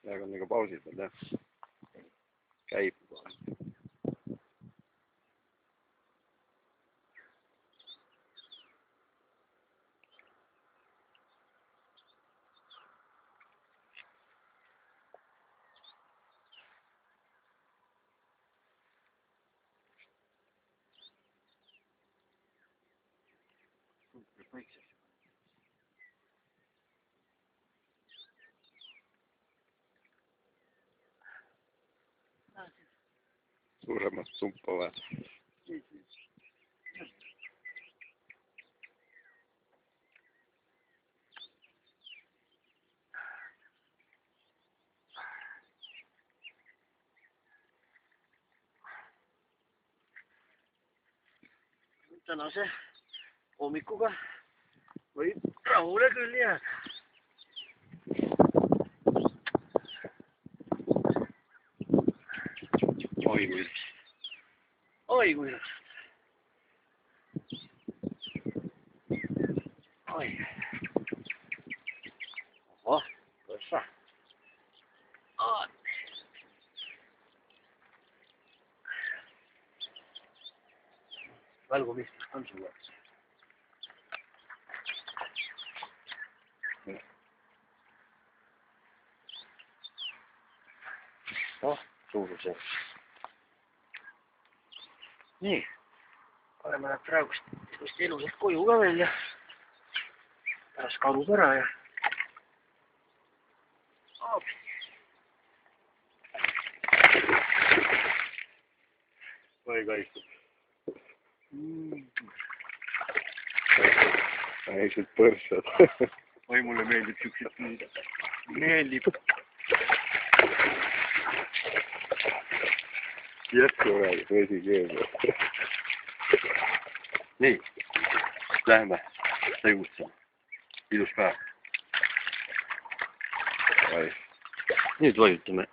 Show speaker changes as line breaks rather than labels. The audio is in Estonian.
praegu on nagu pausil peal jah. Käib juba. Suuremat sumpa vai?
Tänase hommikuga võib rahule küll jääda.
Oi kui.
Oi kui ilusad. Oi. Oho, tuossa. Valgumistust on sulla. Noh, suurusjärk. Nii, paneme nad praegust ilusalt koju ka veel ja pärast kadub ära ja
Oi kaitstud. Väiksed põrsad.
Oi, mulle meeldib siuksed nüüd. Meeldib.
Jätku räägis vesi keelde.
Nii, lähme tegutsema. Ilus päev. Nüüd vajutame